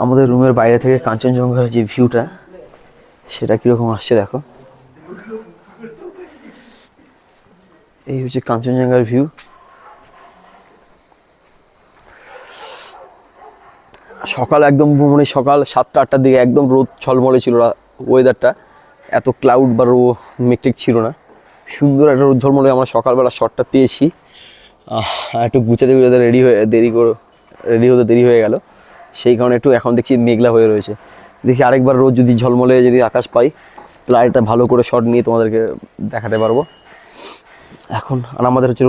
আমাদের রুমের বাইরে থেকে কাঞ্চনজঙ্ঘার যে ভিউটা সেটা কীরকম আসছে দেখো। এই হচ্ছে কাঞ্চনজঙ্ঘার ভিউ। সকাল একদম মানে সকাল 7টা-8টার দিকে একদম রোদ ঝলমলে ছিল ওয়েদারটা, এত ক্লাউড বা মেঘটেক ছিল না, সুন্দর একটা রোদ ঝলমলে আমরা সকালবেলা শটটা পেয়েছি। একটু গুছাতে রেডি হতে দেরি হয়ে গেল, সেই কারণে একটু এখন দেখছি মেঘলা হয়ে রয়েছে। দেখি আরেকবার রোদ যদি ঝলমলে যদি আকাশ পাই তাহলে আরেকটা ভালো করে শট নিয়ে তোমাদেরকে দেখাতে পারবো। এখন আর আমাদের হচ্ছে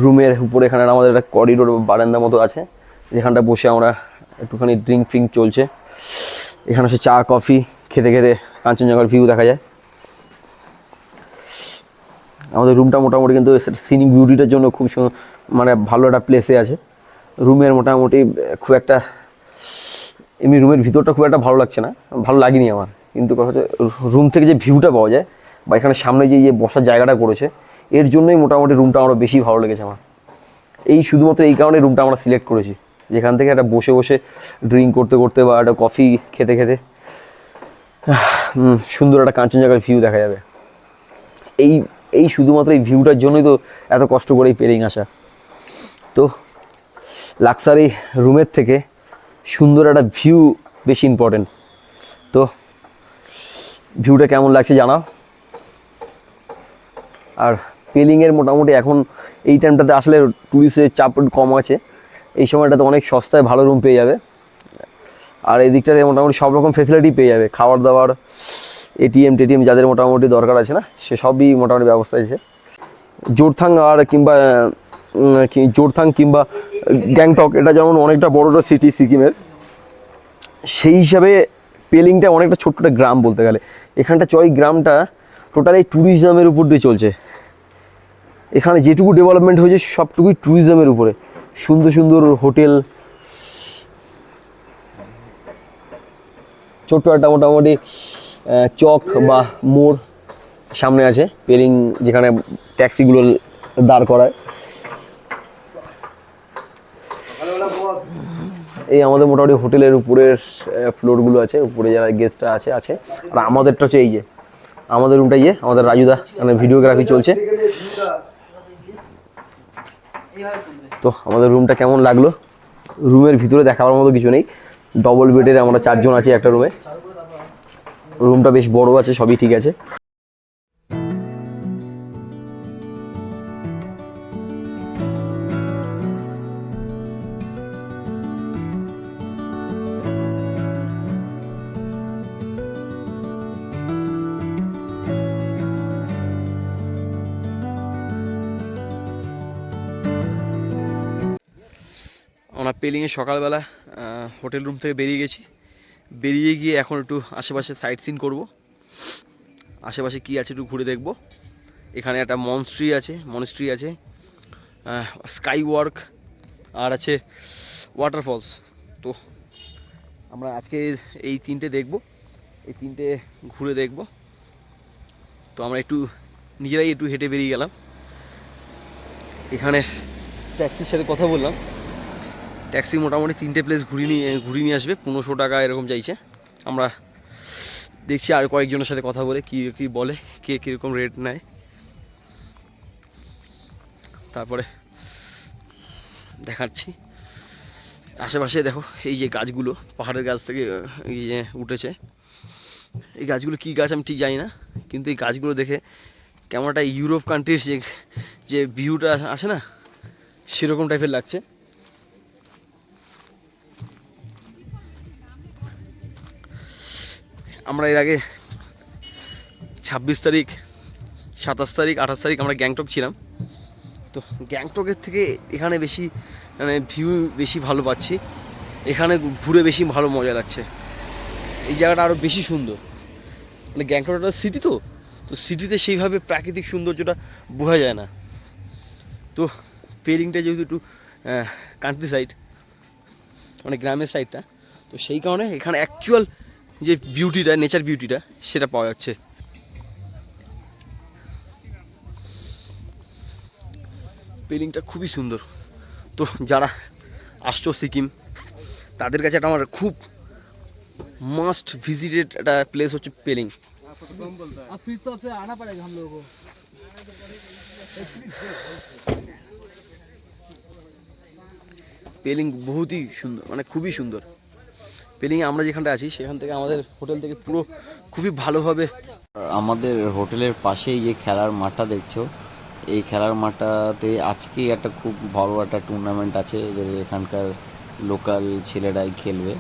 রুমের উপরে এখানে আমাদের একটা করিডোর বারান্দা মতো আছে, যেখানটা বসে আমরা একটুখানি ড্রিঙ্ক চলছে। এখানে হচ্ছে চা কফি খেতে খেতে কাঞ্চনজঙ্ঘার ভিউ দেখা যায়। আমাদের রুমটা মোটামুটি কিন্তু সিনিক বিউটিটার জন্য খুব মানে ভালো একটা প্লেসে আছে। রুমের মোটামুটি খুব একটা এমনি রুমের ভিতরটা খুব একটা ভালো লাগছে না, ভালো লাগেনি আমার, কিন্তু কথা হচ্ছে রুম থেকে যে ভিউটা পাওয়া যায় বা এখানে সামনে যে বসার জায়গাটা করেছে এর জন্যই মোটামুটি রুমটা আমার বেশি ভালো লেগেছে আমার। এই শুধুমাত্র এই কারণে রুমটা আমরা সিলেক্ট করেছি, যেখান থেকে একটা বসে বসে ড্রিঙ্ক করতে করতে বা একটা কফি খেতে খেতে সুন্দর একটা কাঞ্চনজঙ্ঘার ভিউ দেখা যাবে। এই শুধুমাত্র এই ভিউটার জন্যই তো এত কষ্ট করে এই পেলিং আসা। তো লাক্সারি রুমের থেকে সুন্দর একটা ভিউ বেশি ইম্পর্টেন্ট। তো ভিউটা কেমন লাগছে জানাও। আর পেলিংয়ের মোটামুটি এখন এই টাইমটাতে আসলে টুরিস্টের চাপ কম আছে, এই সময়টাতে অনেক সস্তায় ভালো রুম পেয়ে যাবে। আর এই দিকটাতে মোটামুটি সব রকম ফেসিলিটি পেয়ে যাবে, খাবার দাবার, এটিএম যাদের মোটামুটি দরকার আছে না, সে সবই মোটামুটি ব্যবস্থা আছে। জোরথাং কিংবা গ্যাংটক এটা যেমন অনেকটা বড়টা সিটি সিকিমের, সেই হিসাবে পেলিংটা অনেকটা ছোট্ট একটা গ্রাম বলতে গেলে। এখানটা এই গ্রামটা টোটালি ট্যুরিজমের উপর দিয়ে চলছে। এখানে যেটুকু ডেভেলপমেন্ট হয়েছে সবটুকুই ট্যুরিজমের উপরে, সুন্দর সুন্দর হোটেল, ছোট্ট একটা মোটামুটি চক বা মোড় সামনে আছে পেলিং, যেখানে ট্যাক্সিগুলো দাঁড় করায়। এই আমাদের মোটামুটি হোটেলের উপরের ফ্লোরগুলো আছে, উপরে যারা গেস্টরা আছে আর আমাদেরটা হচ্ছে এই যে আমাদের রুমটা, আমাদের রাজুদা মানে ভিডিওগ্রাফি চলছে। তো আমাদের রুমটা কেমন লাগলো, রুমের ভিতরে দেখাবার মতো কিছু নেই, ডবল বেডের আমরা 4 জন আছি একটা রুমে, রুমটা বেশ বড় আছে, সবই ঠিক আছে। আমরা পেলিংয়ে সকালবেলা হোটেল রুম থেকে বেরিয়ে গিয়ে এখন একটু আশেপাশে সাইট সিন করবো, আশেপাশে কি আছে একটু ঘুরে দেখব। এখানে একটা মনস্ট্রি আছে, স্কাই ওয়ার্ক আর আছে ওয়াটারফলস। তো আমরা আজকে এই 3টে দেখব, এই 3টে ঘুরে দেখব। তো আমরা নিজেরাই একটু হেঁটে বেরিয়ে গেলাম। এখানে ট্যাক্সির সাথে কথা বললাম, ট্যাক্সি মোটামুটি 3টে প্লেস ঘুরিয়ে নিয়ে আসবে, 1500 টাকা এরকম চাইছে। আমরা দেখছি আর কয়েকজনের সাথে কথা বলে কি বলে, কে কীরকম রেট নেয়। তারপরে দেখাচ্ছি আশেপাশে দেখো এই যে গাছগুলো পাহাড়ের গাছ থেকে এই যে উঠেছে, এই গাছগুলো কী গাছ আমি ঠিক জানি না, কিন্তু এই গাছগুলো দেখে কেমন একটা ইউরোপ কান্ট্রির যে ভিউটা আসে না, সেরকম টাইপের লাগছে। আমরা এর আগে 26 তারিখ, 27 তারিখ, 28 তারিখ আমরা গ্যাংটক ছিলাম। তো গ্যাংটকের থেকে এখানে বেশি মানে ভিউ বেশি ভালো পাচ্ছি, এখানে ঘুরে বেশি ভালো মজা লাগছে। এই জায়গাটা আরও বেশি সুন্দর, মানে গ্যাংটক একটা সিটি, তো সিটিতে সেইভাবে প্রাকৃতিক সৌন্দর্যটা বোঝা যায় না। তো পেলিংটা যেহেতু একটু কান্ট্রি সাইড, মানে গ্রামের সাইডটা, তো সেই কারণে এখানে অ্যাকচুয়াল যে বিউটিটা, নেচার বিউটিটা, সেটা পাওয়া যাচ্ছে। পেলিংটা খুবই সুন্দর। তো যারা আসছো সিকিম তাদের কাছে একটা আমার খুব মাস্ট ভিজিটেড একটা প্লেস হচ্ছে পেলিং। अब फिर तो फिर आना पड़ेगा हम लोगों को। পেলিং বহুতই সুন্দর, মানে খুবই সুন্দর। পেলিংয়ে আমরা যেখানটা আছি সেখান থেকে আমাদের হোটেল থেকে পুরো খুবই ভালোভাবে, আমাদের হোটেলের পাশেই যে খেলার মাঠটা দেখছো, এই খেলার মাঠটাতে আজকেই একটা খুব বড় একটা টুর্নামেন্ট আছে, এদের এখানকার লোকাল ছেলেরাই খেলবে।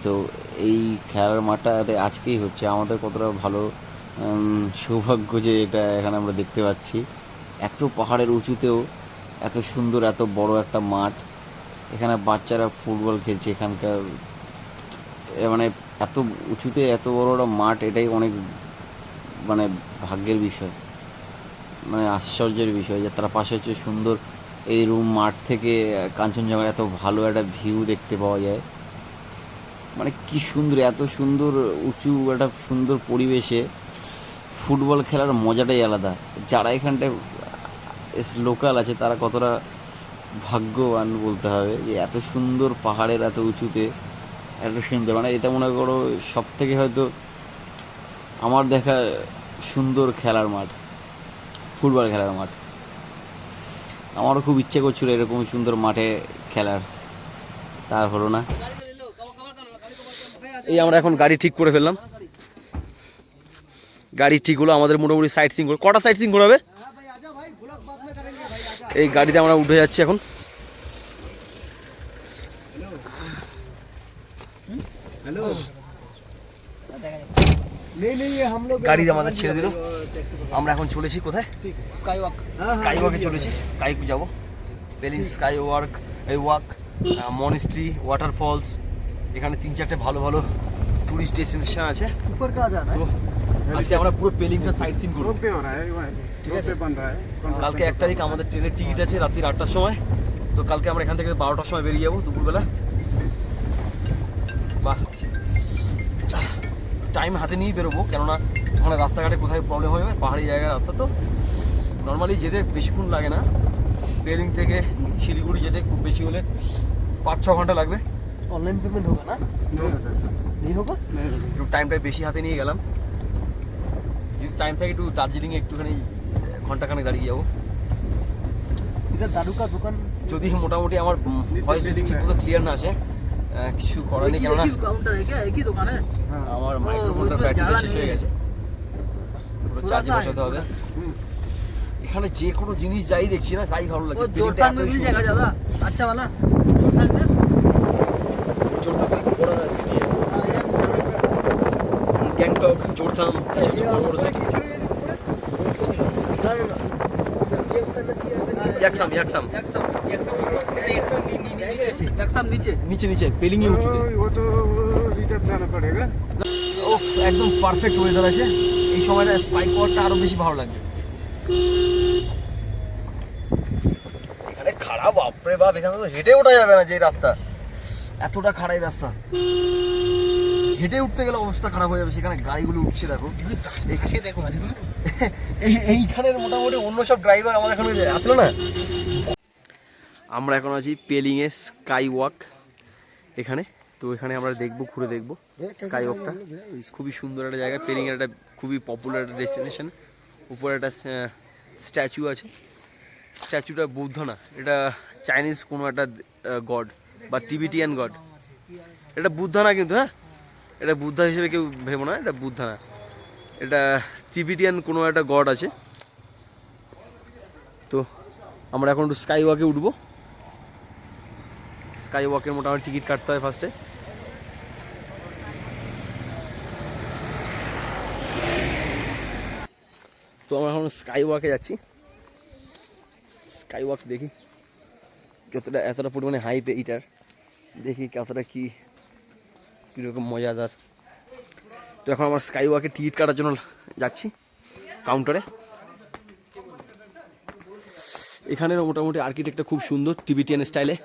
তো এই খেলার মাঠটাতে আজকেই হচ্ছে। আমাদের কতটা ভালো সৌভাগ্য যে এটা এখানে আমরা দেখতে পাচ্ছি। এত পাহাড়ের উঁচুতেও এত সুন্দর এত বড় একটা মাঠ, এখানে বাচ্চারা ফুটবল খেলছে। এখানকার মানে এত উঁচুতে এত বড় একটা মাঠ, এটাই অনেক মানে ভাগ্যের বিষয়, মানে আশ্চর্যের বিষয় যে তার পাশে হচ্ছে সুন্দর এই রুম মাঠ থেকে কাঞ্চনজঙ্ঘার এত ভালো একটা ভিউ দেখতে পাওয়া যায়। মানে কি সুন্দর, এত সুন্দর উঁচু একটা সুন্দর পরিবেশে ফুটবল খেলার মজাটাই আলাদা। যারা এখানটায় লোকাল আছে তারা কতটা ভাগ্যবান বলতে হবে যে এত সুন্দর পাহাড়ের এত উঁচুতে এত সুন্দর, মানে এটা মনে করো সব থেকে হয়তো আমার দেখা সুন্দর খেলার মাঠ, ফুটবল খেলার মাঠ। আমারও খুব ইচ্ছে করছিল এরকম সুন্দর মাঠে খেলার, তা হলো না। এই আমরা এখন গাড়ি ঠিক করে ফেললাম। গাড়ি ঠিক হলো, আমাদের মোটামুটি সাইট সিং করে, কটা সাইট সিং করে হবে? এই গাড়িতে আমরা উঠে যাচ্ছি এখন। গাড়ি আমাদের ছেড়ে দিল, আমরা এখন চলেছি কোথায়? Sky walk. স্কাই ওয়াকে চলেছি, স্কাই যাবো। Pelling sky walk, monastery, waterfalls, এখানে 3-4টে ভালো ভালো টুরিস্ট ডেস্টিনেশন আছে। ऊपर का जाना তো আজকে আমরা পুরো পেলিংটা সাইট সিন করবো। ঠিক আছে, কালকে 1 তারিখ আমাদের ট্রেনের টিকিট আছে রাত্রি 8টার সময়। তো কালকে আমরা এখান থেকে 12টার সময় বেরিয়ে যাবো দুপুরবেলা। বাহ, টাইম হাতে নিয়েই বেরোবো, কেননা ওখানে রাস্তাঘাটে কোথায় প্রবলেম হয়ে যাবে, পাহাড়ি জায়গার রাস্তা তো নর্মালি যেতে বেশিক্ষণ লাগে না। পেলিং থেকে শিলিগুড়ি যেতে খুব বেশি হলে 5-6 ঘন্টা লাগবে। ऑनलाइन पेमेंट होगा ना? नहीं होगा? একটু টাইমটা বেশি হাতে নিয়ে গেলাম। যদি টাইম থাকে একটু দার্জিলিংয়ে একটুখানি ঘন্টাখানেক দাঁড়িয়ে যাবো। इधर दारू का दुकान যদি মোটামুটি আমার ভয়েস যদি ঠিকমতো ক্লিয়ার না আসে, কিছু করার নেই, কেননা काउंटर है क्या? एक ही दुकान है? আমার মাইক্রোফোনটা ব্যাটারি শেষ হয়ে গেছে, পুরো চার্জে বসাতে হবে। এখানে যে কোনো জিনিস যাই দেখছি না তাই ভালো লাগছে। वो जोरथांग में मिल जाएगा ज़्यादा अच्छा वाला जोरथांग में। গ্যাংটক, জোরথাং, এসব হচ্ছে বড় বড় সিটি। ইয়াকসাম নিচে নিচে পেলিংয়ে উঁচুতে। ওফ, একদম পারফেক্ট ওয়েদার আছে এই সময়টা, স্পাইক ওয়াকটা আরো বেশি ভালো লাগবে। এখানে খারাপ, বাপরে বাপ, এখানে তো হেঁটে ওঠা যাবে না, যে রাস্তা এতটা খারাপ রাস্তা, হেঁটে উঠতে গেলে অবস্থা খারাপ হয়ে যাবে। সেখানে গাড়িগুলো উঠছে দেখো, দেখো এইখানের মোটামুটি অন্য সব ড্রাইভার আমাদের এখানে আসলো না। আমরা এখন আছি পেলিংয়ে স্কাই ওয়াক এখানে। তো এখানে আমরা দেখবো, ঘুরে দেখবো স্কাই ওয়াকটা। খুবই সুন্দর একটা জায়গা, পেলিংয়ের একটা খুবই পপুলার একটা ডেস্টিনেশন। উপরে একটা স্ট্যাচু আছে, স্ট্যাচুটা বৌদ্ধ না, এটা চাইনিজ কোনো একটা গড বা টিবিটিয়ান গড। এটা বুদ্ধা না কিন্তু, হ্যাঁ এটা বুদ্ধা হিসেবে কেউ ভেবো না, এটা বুদ্ধা না, এটা টিবিটিয়ান কোনো একটা গড আছে। তো আমরা এখন একটু স্কাই ওয়াকে উঠবো। স্কাই ওয়াকের মোটামুটি টিকিট কাটতে হয় ফার্স্টে। তো আমরা এখন স্কাই ওয়াকে যাচ্ছি। স্কাই ওয়াক দেখি যতটা, এতটা পরিমাণে হাইপ এইটার, দেখি কতটা কীরকম মজাদার। তো এখন আমার স্কাই ওয়াকে টিকিট কাটার জন্য যাচ্ছি কাউন্টারে। এখানের মোটামুটি আর্কিটেক্টটা খুব সুন্দর, টিবিটিয়ান স্টাইলে।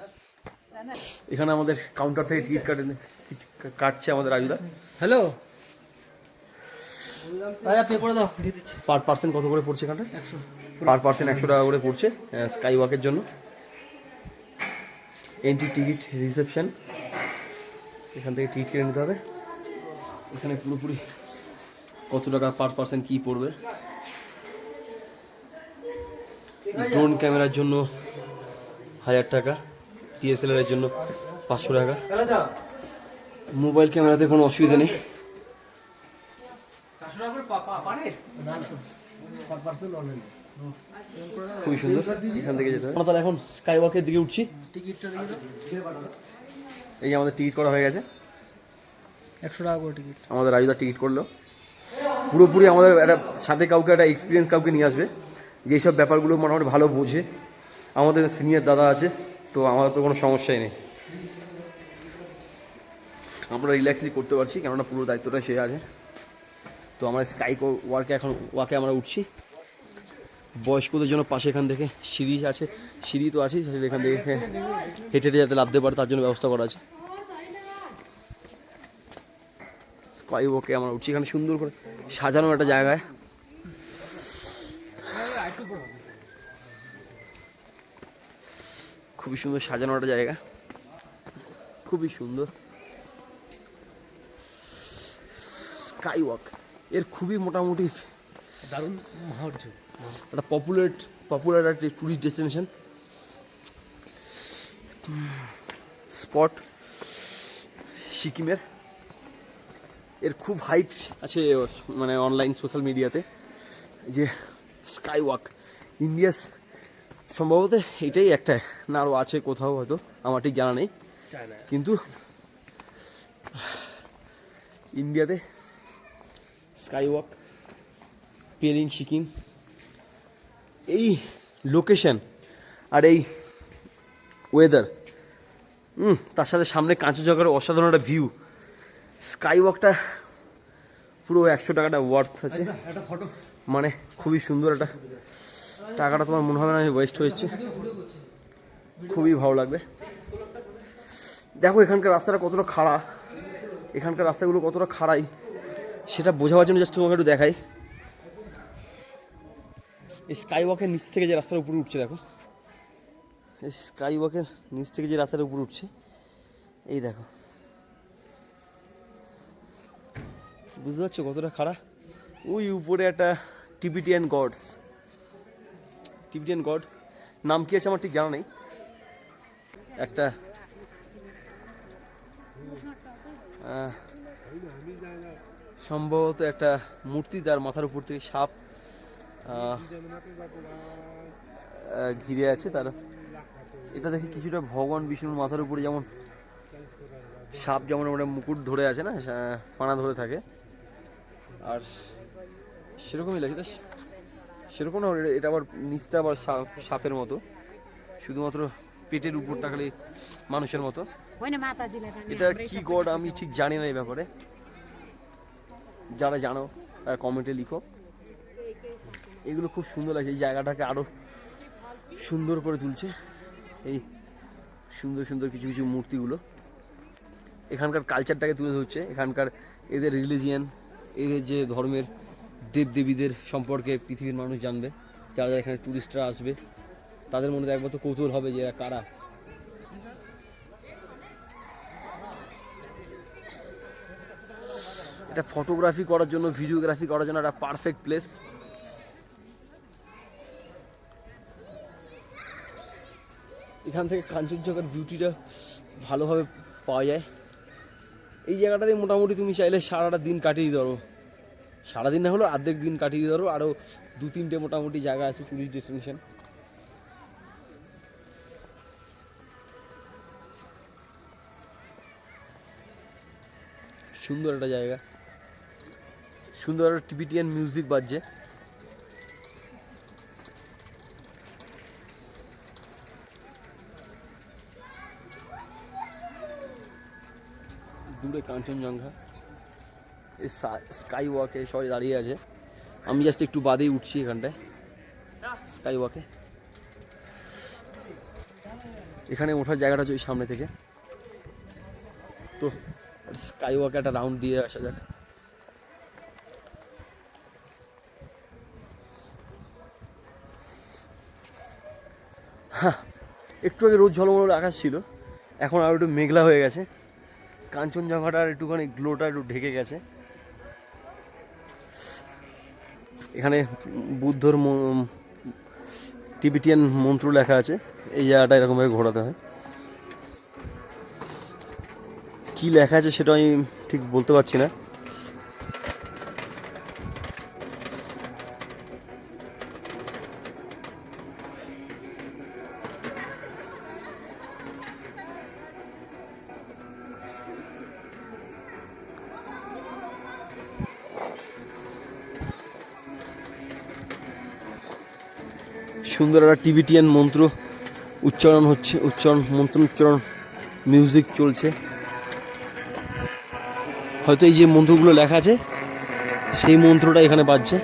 এখানে আমাদের কাউন্টার থেকে টিকিট কাটছে আমাদের রাজুদা। হ্যালো, পে করে দাও, দিয়ে দিচ্ছি। পার পার্সন কত করে পড়ছে এখানটা? 100 পার পার্সন 100 টাকা করে পড়ছে স্কাই ওয়াকের জন্য। এন্ট্রি টিকিট, রিসেপশন, এখান থেকে টিকিট কেটে নিতে হবে। এখানে পুরোপুরি কত টাকা পার পার্সন কী পড়বে। ড্রোন ক্যামেরার জন্য 1000 টাকা, DSLR এর জন্য 500 টাকা। মোবাইল ক্যামেরাতে কোনো অসুবিধা নেই। খুবই সুন্দর, এখান থেকে যেতে হবে। আমরা তাহলে এখন স্কাই ওয়াকের দিকে উঠছি। টিকিটটা দিয়ে দাও। এই যে আমাদের টিকিট করা হয়ে গেছে, 100 টাকা করে টিকিট। আমাদের রাজুদার টিকিট করলো। পুরোপুরি আমাদের একটা সাথে কাউকে একটা এক্সপিরিয়েন্স কাউকে নিয়ে আসবে, যেসব ব্যাপারগুলো মোটামুটি ভালো বোঝে। আমাদের সিনিয়র দাদা আছে, তো আমাদের তো কোনো সমস্যাই নেই, আমরা রিল্যাক্সলি করতে পারছি, কেননা পুরো দায়িত্বটা সে আছে। তো আমরা স্কাই ওয়াকে আমরা উঠছি। বয়স্কদের জন্য পাশে এখান থেকে সিঁড়ি আছে, সিঁড়ি তো আছেই, এখান থেকে হেঁটে হেঁটে যাতে নামতে পারে তার জন্য ব্যবস্থা করা আছে। স্কাই ওয়াকে আমরা উঠছি, এখানে সুন্দর করে সাজানো একটা জায়গায়। খুবই সুন্দর সাজানো একটা জায়গা, খুবই সুন্দর। স্কাই ওয়াক এর খুবই মোটামুটি দারুণ মাহার্য। একটা পপুলার একটা ট্যুরিস্ট ডেস্টিনেশন স্পট সিকিমের। এর খুব হাইপ আছে মানে অনলাইন সোশ্যাল মিডিয়াতে, যে স্কাই ওয়াক ইন্ডিয়াস সম্ভবত এটাই একটা, না আরও আছে কোথাও হয়তো, আমার ঠিক জানা নেই, কিন্তু ইন্ডিয়াতে স্কাই ওয়াক পেলিং সিকিম। এই লোকেশন আর এই ওয়েদার, তার সাথে সামনে কাঞ্চনজঙ্ঘার অসাধারণ একটা ভিউ, স্কাই ওয়াকটা পুরো 100 টাকাটা ওয়ার্থ আছে। মানে খুবই সুন্দর একটা, টাকাটা তোমার মনে হবে না ওয়েস্ট হয়েছে, খুবই ভালো লাগবে। দেখো এখানকার রাস্তাটা কতটা খাড়া, এখানকার রাস্তাগুলো কতটা খাড়াই সেটা বোঝাবার জন্য জাস্ট তোমাকে একটু দেখাই। এই স্কাই ওয়াকের নিচ থেকে যে রাস্তার উপরে উঠছে, দেখো এই স্কাই ওয়াকের নিচ থেকে যে রাস্তার উপরে উঠছে, এই দেখো, বুঝতে পারছো কতটা খাড়া। ওই উপরে একটা টিবিটিয়ান গড, নাম কি আছে আমার ঠিক জানা নেই, একটা সম্ভবত একটা মূর্তি, তার মাথার উপর থেকে সাপ ঘিরে আছে। তার এটা দেখে কিছুটা ভগবান বিষ্ণুর মাথার উপরে যেমন সাপ, যেমন আমরা মুকুট ধরে আছে না, পানা ধরে থাকে, আর সেরকমই লাগে। সেরকম না, এটা আবার নিচটা আবার সাপের মতো, শুধুমাত্র পেটের উপরটা খালি মানুষের মতো। এটা কি গড আমি ঠিক জানি না এই ব্যাপারে, যারা জানো তারা কমেন্টে লিখো। এগুলো খুব সুন্দর লাগছে, এই জায়গাটাকে আরো সুন্দর করে তুলছে এই সুন্দর সুন্দর কিছু কিছু মূর্তিগুলো। এখানকার কালচারটাকে তুলে ধরছে, এখানকার এদের রিলিজিয়ান, এদের যে ধর্মের দেবদেবীদের সম্পর্কে পৃথিবীর মানুষ জানবে। যারা যারা এখানে টুরিস্টরা আসবে তাদের মধ্যে একবার তো কৌতূহল হবে যে এরা কারা। এটা ফটোগ্রাফি করার জন্য, ভিডিওগ্রাফি করার জন্য একটা পারফেক্ট প্লেস। এখান থেকে কাঞ্চনজঙ্ঘার বিউটিটা ভালোভাবে পাওয়া যায়। এই জায়গাটাতে মোটামুটি তুমি চাইলে সারাটা দিন কাটিয়ে দিতে পারো, সারাদিন না হলেও অর্ধেক দিন কাটিয়ে দিতে পারো। আরও 2-3টে মোটামুটি জায়গা আছে টুরিস্ট ডেস্টিনেশন। সুন্দর একটা জায়গা, সুন্দর একটা টিবিটিয়ান মিউজিক বাজছে। দূরে কাঞ্চনজঙ্ঘা, এই স্কাই ওয়াকে সবাই দাঁড়িয়ে আছে। আমি জাস্ট একটু বাদেই উঠছি এখানটায় স্কাই ওয়াকে। এখানে ওঠার জায়গাটা আছে ওই সামনে থেকে। তো স্কাই ওয়াকে একটা রাউন্ড দিয়ে আসা যাক। হ্যাঁ, একটু আগে রোদ ঝলমল আকাশ ছিল, এখন আর একটু মেঘলা হয়ে গেছে। কাঞ্চনজঙ্ঘাটার একটুখানি গ্লোটা একটু ঢেকে গেছে। এখানে বুদ্ধর টিবেটিয়ান মন্ত্র লেখা আছে। এই জায়গাটা এরকমভাবে ঘোরাতে হয়। কি লেখা আছে সেটা আমি ঠিক বলতে পারছি না। সুন্দর একটা টিবেটিয়ান মন্ত্র উচ্চারণ হচ্ছে, মন্ত্র উচ্চারণ মিউজিক চলছে। হয়তো এই যে মন্ত্রগুলো লেখা আছে সেই মন্ত্রটা এখানে বাজছে।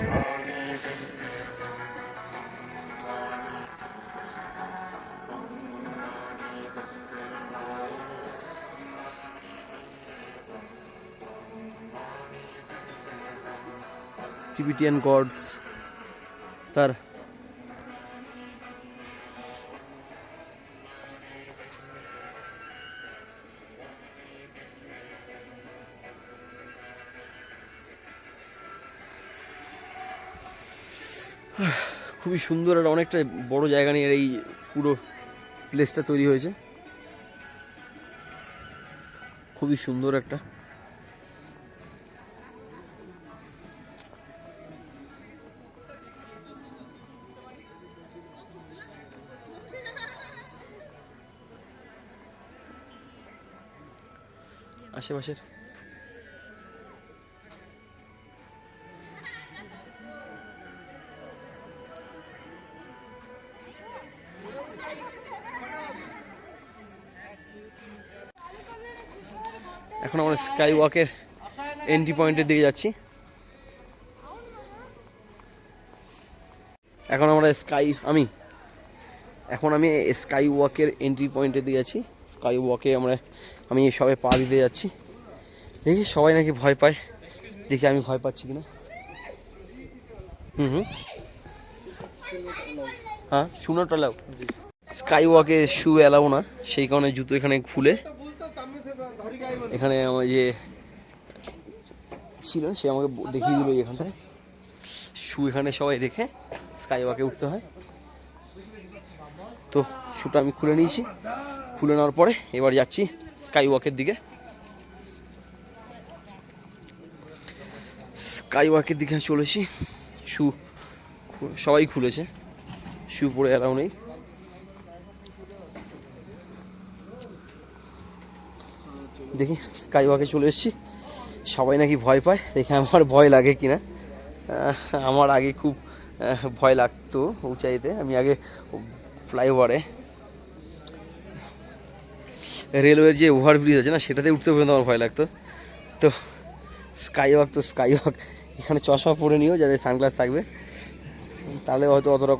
টিবেটিয়ান গডস তার খুবই সুন্দর আর অনেকটা বড় জায়গা নিয়ে এই পুরো প্লেসটা তৈরি হয়েছে। খুবই সুন্দর একটা আশেপাশের এখন আমরা স্কাই ওয়াকের এন্ট্রি পয়েন্টের দিকে যাচ্ছি। এখন আমি স্কাই ওয়াকের এন্ট্রি পয়েন্টের দিকে যাচ্ছি। স্কাই ওয়াকে আমি সবাই পা দিতে যাচ্ছি। দেখি সবাই নাকি ভয় পায়, দেখি আমি ভয় পাচ্ছি কিনা। হ্যাঁ, শুনোটা এলাও। স্কাই ওয়াকে শু এলাও না, সেই কারণে জুতো এখানে খুলে এখানে আমার যে ছিল সে আমাকে দেখিয়ে দিল এখানটায় শু এখানে সবাই রেখে স্কাই ওয়াকে উঠতে হয়। তো শুটা আমি খুলে নিয়েছি। খুলে নেওয়ার পরে এবার যাচ্ছি স্কাই ওয়াকের দিকে। স্কাই ওয়াকের দিকে চলেছি। শু সবাই খুলেছে, শু পরে এলাও নেই। দেখি স্কাই ওয়াকে চলে এসেছি। সবাই নাকি ভয় পায়, দেখে আমার ভয় লাগে কিনা। আমার আগে খুব ভয় লাগতো উঁচাইতে। আমি আগে ফ্লাইওভারে রেলওয়ের যে ওভারব্রিজ আছে না, সেটাতে উঠতে পর্যন্ত আমার ভয় লাগতো। তো স্কাই ওয়াক এখানে চশমা পরে নিও, যাতে সানগ্লাস থাকবে, তাহলে হয়তো অতটা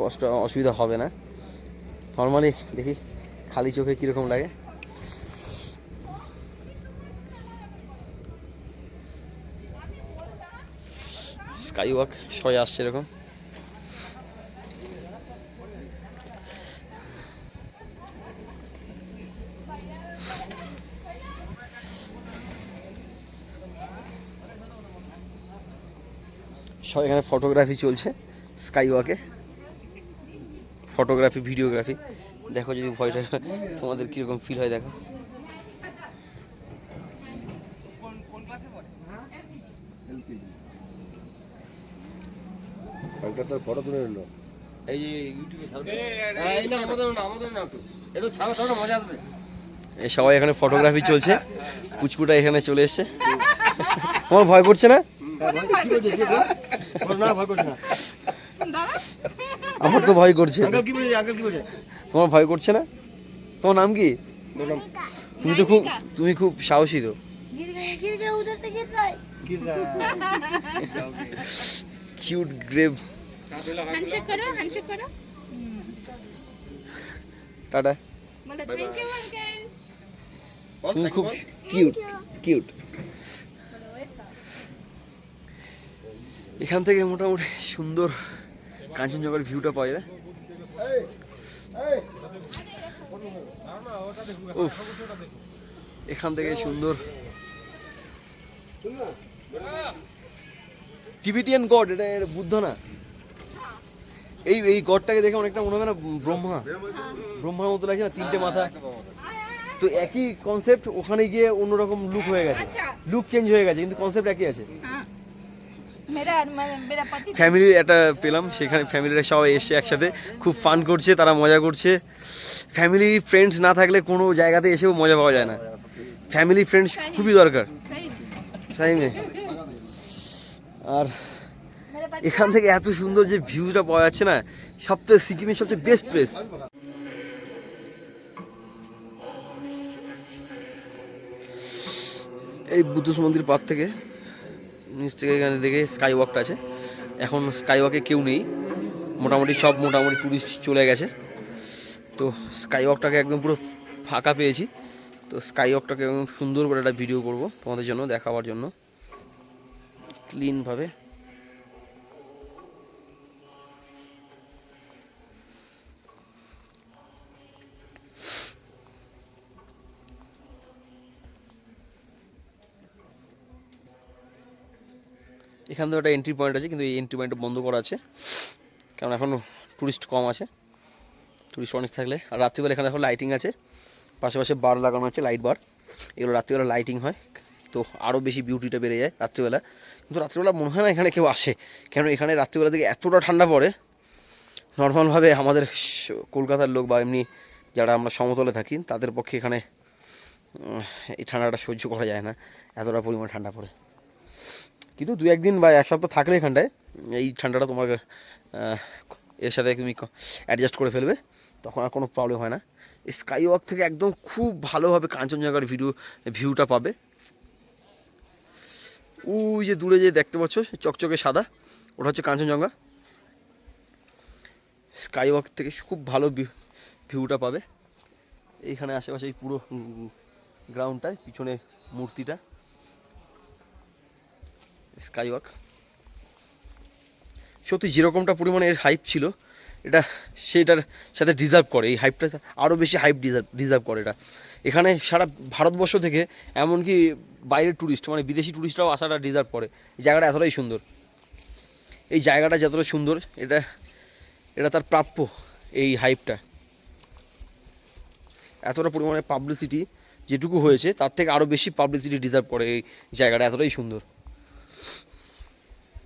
অসুবিধা হবে না। নর্মালি দেখি খালি চোখে কীরকম লাগে। স্কাই ওয়াক সবাই আসছে এরকম। সব এখানে ফটোগ্রাফি চলছে স্কাই ওয়াকে, ফটোগ্রাফি ভিডিওগ্রাফি। দেখো যদি ভয়টা তোমাদের কীরকম ফিল হয় দেখো। ফটো তুলে নিল এই যে ইউটিউবে ছাড়বে। মজা আসবে। এই সবাই এখানে ফটোগ্রাফি চলছে। পুচকুটা এখানে চলে এসছে। তোমার ভয় করছে না? আমার তো ভয় করছে। তোমার ভয় করছে না? তোমার নাম কি? তুমি খুব সাহসী তো। Cute grave. টাটা। তুমি খুব কিউট। এখান থেকে মোটামুটি সুন্দর কাঞ্চনজঙ্ঘার ভিউটা পাওয়া যায়। এখান থেকে সুন্দর টিবেটিয়ান গড, এটা এর বুদ্ধ না? এই এই গডটাকে দেখে অনেকটা মনে হয় না ব্রহ্মা, ব্রহ্মার মতো লাগছে না, তিনটে মাথা। তো একই কনসেপ্ট, ওখানে গিয়ে অন্যরকম লুক হয়ে গেছে, লুক চেঞ্জ হয়ে গেছে, কিন্তু কনসেপ্ট একই আছে। ফ্যামিলি একটা পেলাম, সেখানে ফ্যামিলিরা সবাই এসছে একসাথে, খুব ফান করছে, তারা মজা করছে। ফ্যামিলি ফ্রেন্ডস না থাকলে কোনো জায়গাতে এসেও মজা পাওয়া যায় না, ফ্যামিলি ফ্রেন্ডস খুবই দরকার। সাইমে আর এখান থেকে এত সুন্দর যে ভিউটা পাওয়া যাচ্ছে না, সবথেকে সিকিমের সবচেয়ে বেস্ট প্লেস। এই বুদ্ধ মন্দির পার থেকে নিচ থেকে এখানে দেখে স্কাই ওয়াকটা আছে। এখন স্কাই ওয়াকে কেউ নেই, মোটামুটি সব টুরিস্ট চলে গেছে। তো স্কাই ওয়াকটাকে একদম পুরো ফাঁকা পেয়েছি। তো স্কাই ওয়াকটাকে একদম সুন্দর করে একটা ভিডিও করব তোমাদের জন্য, দেখাবার জন্য ক্লিনভাবে। এখান থেকে একটা এন্ট্রি পয়েন্ট আছে, কিন্তু এই এন্ট্রি পয়েন্টটা বন্ধ করা আছে, কারণ এখন টুরিস্ট কম আছে। টুরিস্ট অনেক থাকলে, আর রাত্রিবেলা এখানে এখন লাইটিং আছে, পাশে বার লাগানো আছে, লাইট বার, এগুলো রাত্রিবেলা লাইটিং হয়, তো আরও বেশি বিউটিটা বেড়ে যায় রাত্রিবেলা। কিন্তু রাত্রিবেলা মনে হয় না এখানে কেউ আসে, কেন এখানে রাত্রিবেলা থেকে এতটা ঠান্ডা পড়ে, নর্মালভাবে আমাদের কলকাতার লোক বা এমনি যারা আমরা সমতলে থাকি তাদের পক্ষে এখানে এই ঠান্ডাটা সহ্য করা যায় না, এতটা পরিমাণ ঠান্ডা পড়ে। কিন্তু দু একদিন বা এক সপ্তাহ থাকলে এখানটায় এই ঠান্ডাটা তোমার এর সাথে তুমি অ্যাডজাস্ট করে ফেলবে, তখন আর কোনো প্রবলেম হয় না। এই স্কাই ওয়াক থেকে একদম খুব ভালোভাবে কাঞ্চনজঙ্ঘার ভিউটা পাবে। ওই যে দূরে যে দেখতে পাচ্ছ চকচকে সাদা, ওটা হচ্ছে কাঞ্চনজঙ্ঘা। স্কাই ওয়াক থেকে খুব ভালো ভিউটা পাবে। এইখানে আশেপাশে এই পুরো গ্রাউন্ডটায় পিছনে মূর্তিটা, স্কাই ওয়াক সত্যি যেরকমটা পরিমাণে এর হাইপ ছিল, এটা সেটার সাথে ডিজার্ভ করে, এই হাইপটা আরও বেশি হাইপ ডিজার্ভ করে এটা। এখানে সারা ভারতবর্ষ থেকে এমনকি বাইরের ট্যুরিস্ট মানে বিদেশি ট্যুরিস্টরাও আসাটা ডিজার্ভ করে। এই জায়গাটা এতটাই সুন্দর, এই জায়গাটা যতটা সুন্দর, এটা এটা তার প্রাপ্য। এই হাইপটা এতটা পরিমাণে পাবলিসিটি যেটুকু হয়েছে তার থেকে আরও বেশি পাবলিসিটি ডিজার্ভ করে এই জায়গাটা, এতটাই সুন্দর।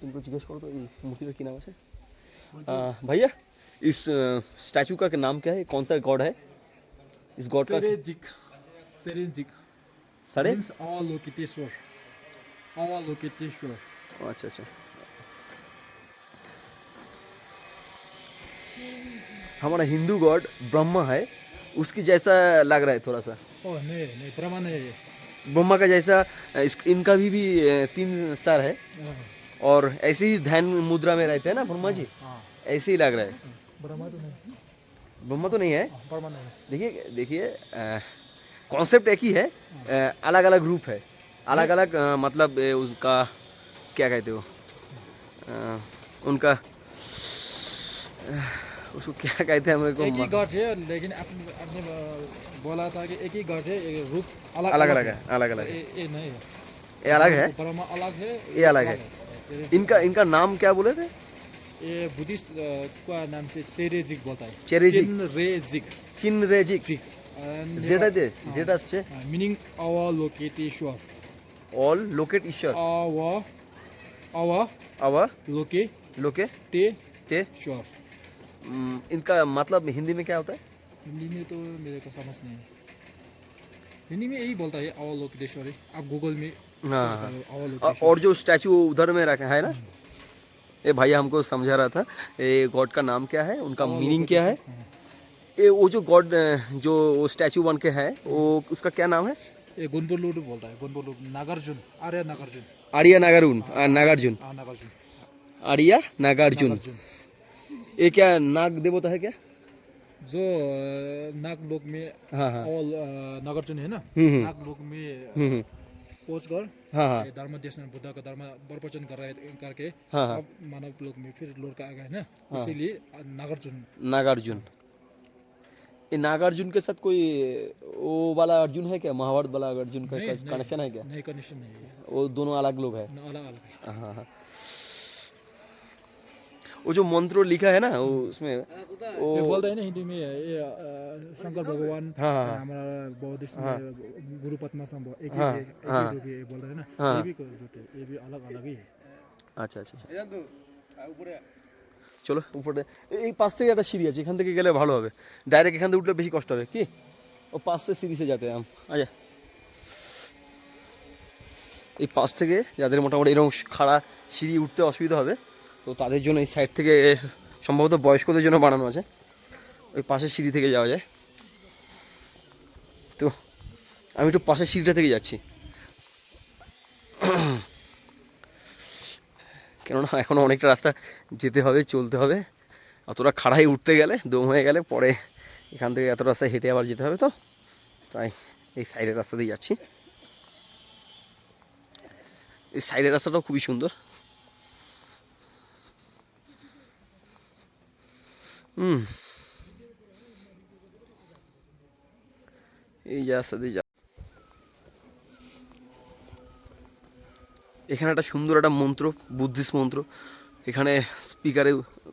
इनको जिज्ञेस करो तो ये मूर्ति का क्या नाम है? भैया इस स्टैचू का नाम क्या है, कौन सा गॉड है इस गॉड का? Serenjik. सारे Means Avalokiteshwar. Avalokiteshwar. अच्छा अच्छा। हमारा हिंदू गॉड ब्रह्मा है, उसकी जैसा लग रहा है थोड़ा सा, Oh नहीं ब्रह्मा नहीं है। ब्रह्मा का जैसा। इनका भी 3 सर है, हाँ, और ऐसे ही ध्यान मुद्रा में रहते हैं ना ब्रह्मा जी, हाँ, ऐसे ही लग रहा है। ब्रह्मा तो नहीं। ब्रह्मा तो नहीं है, ब्रह्मा नहीं। देखिए देखिए कॉन्सेप्ट एक ही है, अलग अलग रूप है, अलग अलग मतलब उसका क्या कहते हो, उनका उसको क्या कहते हैं मेरे को एक ही गॉड है, लेकिन आपने बोला था कि एक ही गॉड है, एक रूप अलग अलग अलग है, अलग अलग है, ये नहीं है। ये अलग है, ब्रह्मा अलग है, ये अलग है। इनका नाम क्या बोले थे? ये बुद्धिस्ट का नाम से चेरेजिक बोलता है। चेरेजिक। चिनरेजिक। चिनरेजिक। जेटा दे जेटा আসছে मीनिंग अवलोकितेश्वर। ऑल लोकेट ईश्वर, आवा लोके लोके ते ते। श्वर। इनका मतलब हिंदी में क्या होता है? हिंदी में तो मेरे को समझ नहीं है, हिंदी में यही बोलता है अवलोकितेश्वरी। आप गूगल में हाँ, सर्च करो अवलोकितेश्वर। और जो स्टैचू उधर में रखा है ना, ये भैया हमको समझा रहा था, ये गॉड का नाम क्या है, उनका मीनिंग क्या है। हाँ। ये वो जो गॉड जो स्टैचू बन के है, वो उसका क्या नाम है? ये गुनबुलुडु बोलता है, गुनबुलुडु। नागार्जुन, आर्य नागार्जुन। आर्या नागार्जुन, नागार्जुन, हाँ नागार्जुन। आर्या नागार्जुन। नागार्जुन ये क्या नाग देवता है क्या? जो नाग लोक में हाँ हाँ ऑल नागार्जुन है ना, हम्म। नाग लोक में हम्म। पोस्ट कर हाँ हाँ ये धर्म देश में बुद्ध का धर्म प्रवचन कर रहे करके हाँ हाँ अब मानव लोक में फिर लौट कर आ गए ना, इसीलिए नागार्जुन। नागार्जुन। ये नागार्जुन के साथ कोई वो वाला अर्जुन है क्या, महाभारत वाला अर्जुन का नहीं, कनेक्शन है क्या? नहीं कनेक्शन नहीं है, वो दोनों अलग लोग है। अलग अलग है। हाँ हाँ। वो जो मंत्र लिखा है ना वो उसमें वो ये बोल रहे हैं ना हिंदी में, ये शंकर भगवान, हाँ, हाँ, हमारा बौद्धिस्ट हाँ। गुरु पद्मा संभव एक ही हाँ, है, एक हाँ। ही रूप है, ये बोल रहे हैं ना, हाँ। ये भी कुछ होते हैं, ये भी अलग अलग ही है। আচ্ছা আচ্ছা আচ্ছা চলো উপরে এই পাশ থেকে একটা সিঁড়ি আছে, এখান থেকে গেলে ভালো হবে, ডাইরেক্ট এখান থেকে উঠলে বেশি কষ্ট হবে কি, ও পাশ থেকে সিঁড়ি সে যেতে আম আচ্ছা। এই পাশ থেকে যাদের মোটামুটি এরকম খাড়া সিঁড়ি উঠতে অসুবিধা হবে তো তাদের জন্য এই সাইড থেকে সম্ভবত বয়স্কদের জন্য বানানো আছে, ওই পাশের সিঁড়ি থেকে যাওয়া যায়। তো আমি একটু পাশের সিঁড়িটা থেকে যাচ্ছি, কেননা এখনও অনেকটা রাস্তা যেতে হবে, চলতে হবে, অতটা খাড়াই উঠতে গেলে দম হয়ে গেলে পরে এখান থেকে এত রাস্তা হেঁটে আবার যেতে হবে, তো তাই এই সাইডের রাস্তা দিয়ে যাচ্ছি। এই সাইডের রাস্তাটাও খুবই সুন্দর। এই যে রাস্তা দিয়ে যা, এখানে একটা সুন্দর একটা মন্ত্র, বুদ্ধিস্ট মন্ত্র, এখানে স্পিকারে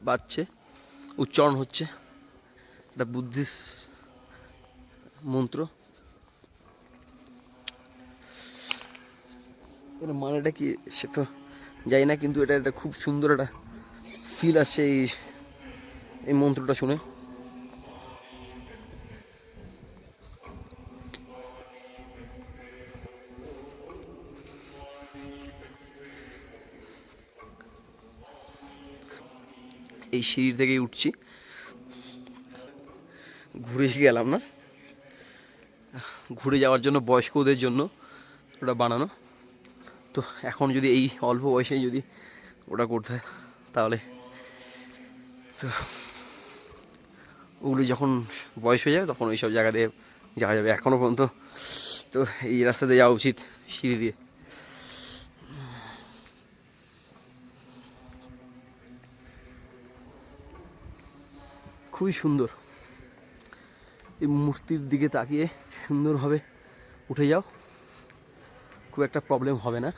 বাজছে, উচ্চারণ হচ্ছে, একটা বুদ্ধিস্ট মন্ত্র। এর মানেটা কি সে তো জানি না, কিন্তু এটা একটা খুব সুন্দর একটা ফিল আসছে এই মন্ত্রটা শুনে। এই সিঁড়ি থেকেই উঠছি, ঘুরে গেলাম না, ঘুরে যাওয়ার জন্য বয়স্কদের জন্য ওটা বানানো। তো এখন যদি এই অল্প বয়সেই যদি ওটা করতে হয় তাহলে তো ওগুলি যখন বয়স হয়ে যাবে তখন ওই সব জায়গা দিয়ে যাওয়া যাবে, এখনও পর্যন্ত তো এই রাস্তা দিয়ে যাওয়া উচিত সিঁড়ি দিয়ে। খুবই সুন্দর, এই মূর্তির দিকে তাকিয়ে সুন্দরভাবে উঠে যাও, খুব একটা প্রবলেম হবে না।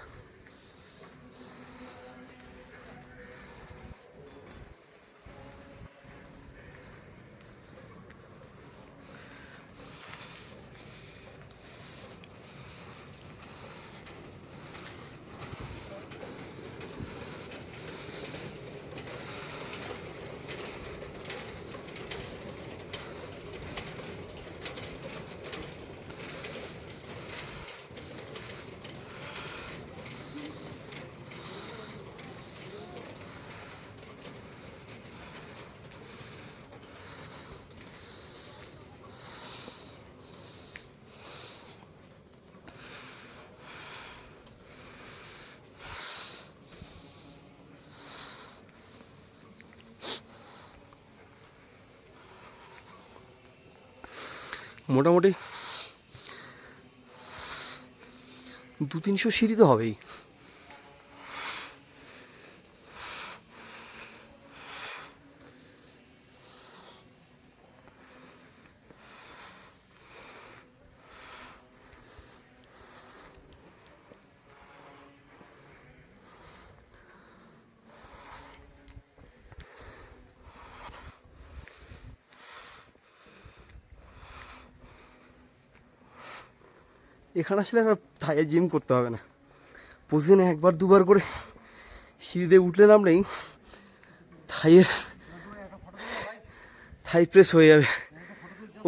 মোটামুটি 200-300 সিঁড়ি তো হবেই। এখানে আসলে আর থাইয়ে জিম করতে হবে না, প্রতিদিন একবার দুবার করে সিঁড়িতে উঠলে নামলেই থাই প্রেস হয়ে যাবে।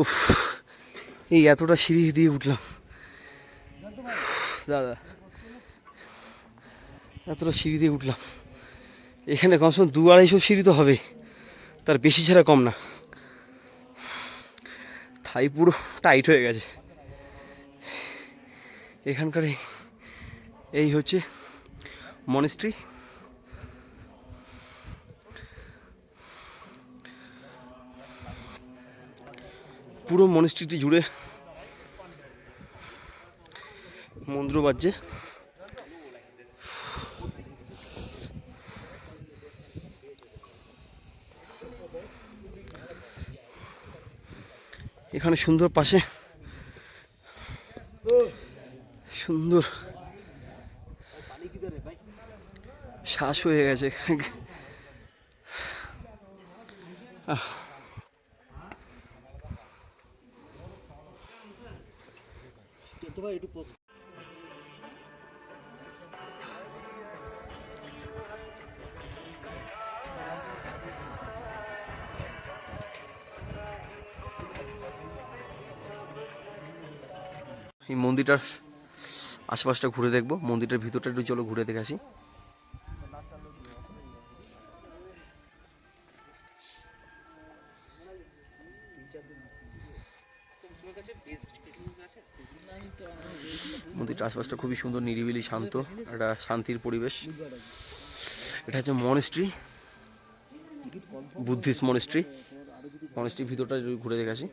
উফ, এই এতটা সিঁড়ি দিয়ে উঠলাম দাদা, এতটা সিঁড়ি দিয়ে উঠলাম, এখানে কমসে কম 200-250 সিঁড়ি তো হবে, তার বেশি ছাড়া কম না। থাই পুরো টাইট হয়ে গেছে। এখানকার এই হচ্ছে মনেস্ট্রি, পুরো মনেস্ট্রিটি জুড়ে মন্ত্র বাজছে। এখানে সুন্দর পাশে সুন্দর শ্বাস হয়ে গেছে। এই মন্দিরটার আশেপাশটা ঘুরে দেখবো, মন্দিরটার ভিতরটা একটু চলো ঘুরে দেখে আসি। মন্দিরটার আশপাশটা খুবই সুন্দর, নিরিবিলি, শান্ত, একটা শান্তির পরিবেশ। এটা হচ্ছে মনেস্ট্রি, বুদ্ধিস্ট মনেস্ট্রি। মনেস্ট্রির ভিতরটা একটু ঘুরে দেখে আসি।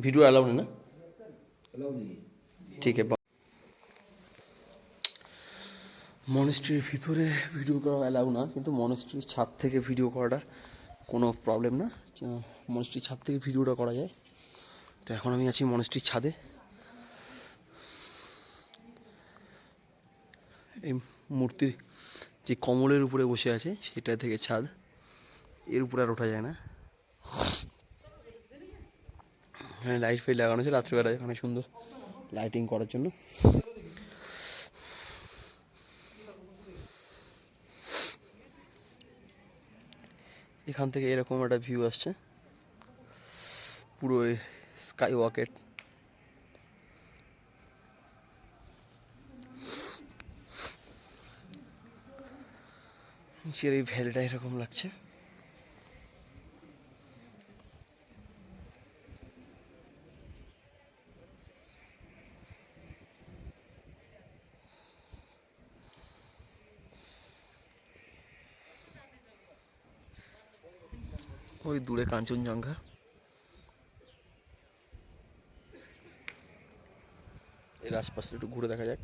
ভিডিও অ্যালাউ নেই না? ঠিক আছে। মনেস্ট্রির ভিতরে ভিডিও করা অ্যালাউ না, কিন্তু মনেস্ট্রির ছাদ থেকে ভিডিও করাটা কোনো প্রবলেম না। মনেস্ট্রির ছাদ থেকে ভিডিওটা করা যায়। তো এখন আমি আছি মনেস্ট্রির ছাদে। এই মূর্তির যে কমলের উপরে বসে আছে সেটা থেকে ছাদ, এর উপরে আর ওঠা যায় না। এখানে লাইট ফাইট লাগানো আছে রাত্রিবেলা, এখানে সুন্দর লাইটিং করার জন্য। এখান থেকে এরকম একটা ভিউ আসছে পুরো স্কাই ওয়াকের। নিচের এই ভ্যালিটা এরকম লাগছে। ওই দূরে কাঞ্চনজঙ্ঘা। এর আশপাশে একটু ঘুরে দেখা যাক।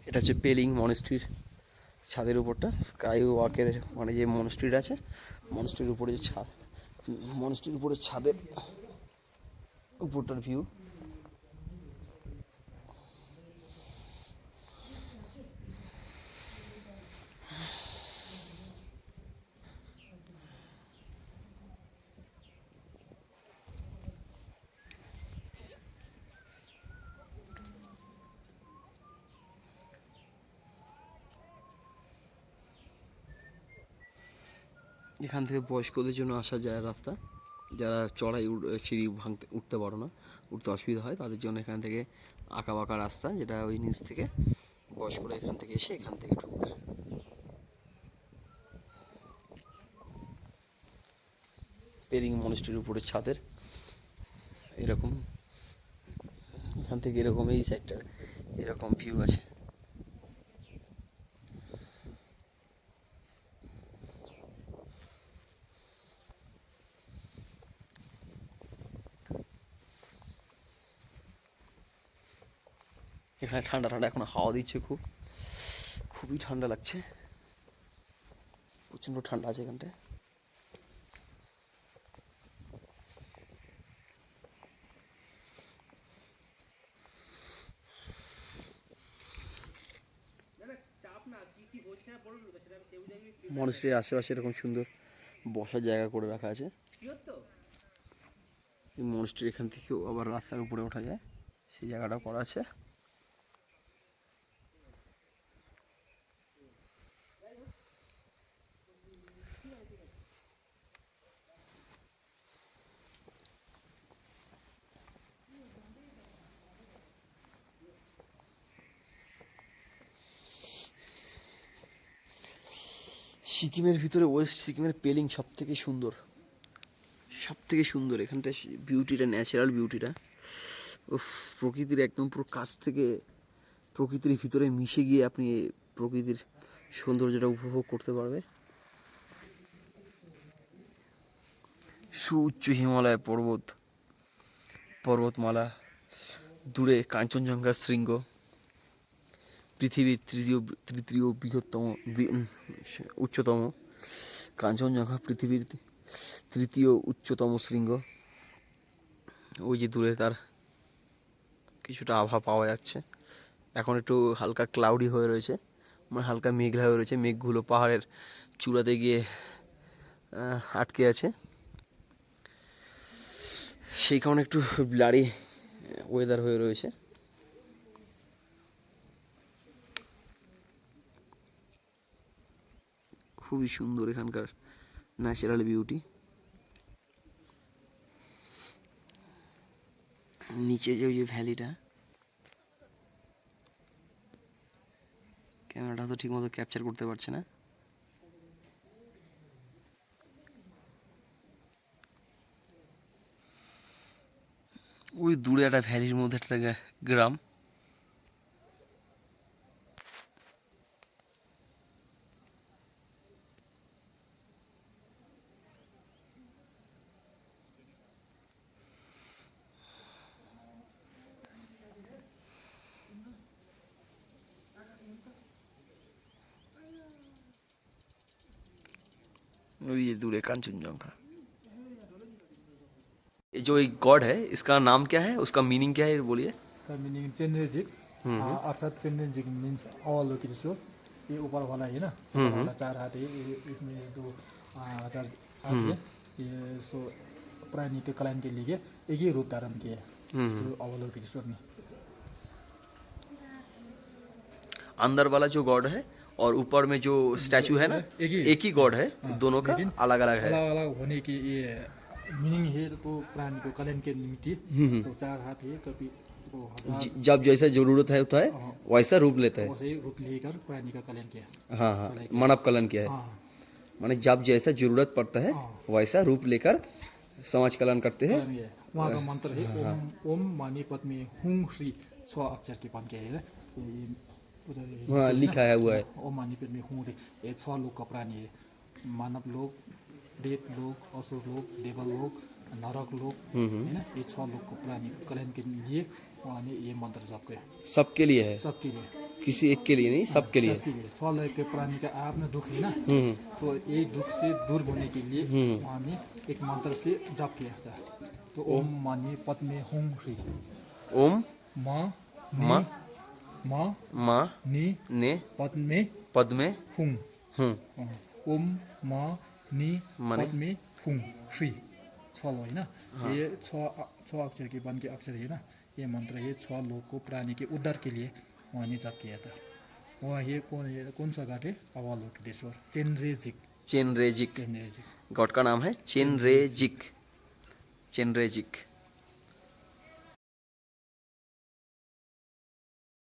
এটা হচ্ছে পেলিং মনেস্ট্রির ছাদের উপরটা, স্কাই ওয়াকের মানে যে মনেস্ট্রিটা আছে, মনেস্ট্রির উপরে যে ছাদ, মনেস্ট্রির উপরে ছাদের উপরটার ভিউ। এখান থেকে বয়স্কদের জন্য আসা যায় রাস্তা, যারা চড়াই সিঁড়ি ভাঙতে উঠতে পারো না, উঠতে অসুবিধা হয়, তাদের জন্য এখান থেকে আঁকা বাঁকা রাস্তা, যেটা ওই নিচ থেকে বয়স্করা এখান থেকে এসে এখান থেকে ঢুকবে। পেরিং মনেস্ট্রির উপরে ছাদের এরকম, এখান থেকে এরকম এই সাইডটার এরকম ভিউ আছে। এখানে ঠান্ডা ঠান্ডা এখন হাওয়া দিচ্ছে, খুবই ঠান্ডা লাগছে, প্রচণ্ড ঠান্ডা আছে এখানটায়। মনেস্ট্রির আশেপাশে এরকম সুন্দর বসার জায়গা করে রাখা আছে। এই মনেস্ট্রির এখান থেকেও আবার রাস্তার উপরে ওঠা যায়, সেই জায়গাটাও করা আছে। সিকিমের ভিতরে ওয়েস্ট সিকিমের পেলিং সব থেকে সুন্দর, সব থেকে সুন্দর। এখানটা বিউটিটা, ন্যাচারাল বিউটিটা, প্রকৃতির একদম পুরো কাছ থেকে প্রকৃতির ভিতরে মিশে গিয়ে আপনি প্রকৃতির সৌন্দর্যটা উপভোগ করতে পারবে। সুউচ্চ হিমালয় পর্বতমালা, দূরে কাঞ্চনজঙ্ঘা শৃঙ্গ, পৃথিবীর তৃতীয় উচ্চতম কাঞ্চনজঙ্ঘা, পৃথিবীর তৃতীয় উচ্চতম শৃঙ্গ। ওই যে দূরে তার কিছুটা আভা পাওয়া যাচ্ছে। এখন একটু হালকা ক্লাউডি হয়ে রয়েছে, মানে হালকা মেঘলা হয়ে রয়েছে, মেঘগুলো পাহাড়ের চূড়াতে গিয়ে আটকে আছে, সেই কারণে একটু ব্লারি ওয়েদার হয়ে রয়েছে। খুবই সুন্দর এখানকার ন্যাচারাল বিউটি। নিচে যে ওই যে ভ্যালিটা, ক্যামেরাটা তো ঠিক মতো ক্যাপচার করতে পারছে না। ওই দূরে একটা ভ্যালির মধ্যে একটা গ্রাম। ওই ये दूर है कांचनजंगा। ये जो एक गॉड है, इसका नाम क्या है, उसका मीनिंग क्या है, ये बोलिए। इसका मीनिंग चंद्रजिक, अर्थात चंद्रजिक मीन्स अवलोकितेश्वर। ये ऊपर वाला है ना, ऊपर वाला 4 हाथ है, इसमें 2 4 हाथ है। ये सो प्राणी के कल्याण के लिए एक ही रूप धारण किया है, जो अवलोकितेश्वर ने। अंदर वाला जो गॉड है और ऊपर में जो स्टैचू है ना, एक ही गॉड है, दोनों का अलग अलग है। अलग अलग होने की ये मीनिंग है, तो प्राणी को कल्याण के निमित्त तो 4 हाथ है, कभी तो जब जैसा जरूरत है होता है वैसा रूप लेता है। वैसे रूप लेकर प्राणी का कल्याण किया। हाँ हाँ, मानव कल्याण किया है, माने जब जैसा जरूरत पड़ता है वैसा रूप लेकर समाज कल्याण करते हैं। वहाँ का मंत्र है ओम ओम मानी पद में हुं श्री 6 अक्षर की बन के है। हाँ लिखा है हुआ है। ओम मानी पद में हुं रे, ये 6 लोग का प्राणी है। मानव लोग, प्रेत लोग, असुर लोग, देवल लोग, नरक लोग, है ना, ये 6 लोग को प्राणी कल्याण के लिए वहाँ ने ये मंत्र जप किया। सबके लिए है, सबके लिए, किसी एक के लिए नहीं, सबके लिए। सबके लिए 6 लोग के प्राणी का आपने दुख है ना, तो ये दुख से दूर होने के लिए वहाँ ने एक मंत्र से जप किया था। तो ओम मानी पद में हुं श्री, ओम माँ माँ माँ माँ नी ने पद में हुं, हूँ ओम माँ नी माने? पद में हुं श्री 6 लो है ना। ये 6 अक्षर के बन के अक्षर है ना, ये मंत्र है 6 लोग को प्राणी के उद्धार के लिए वहाँ ने जप किया था। वहाँ ये कौन सा घाट है, अवलोकितेश्वर, चेनरेजिक। चेनरेजिक गॉड का नाम है, चेनरेजिक।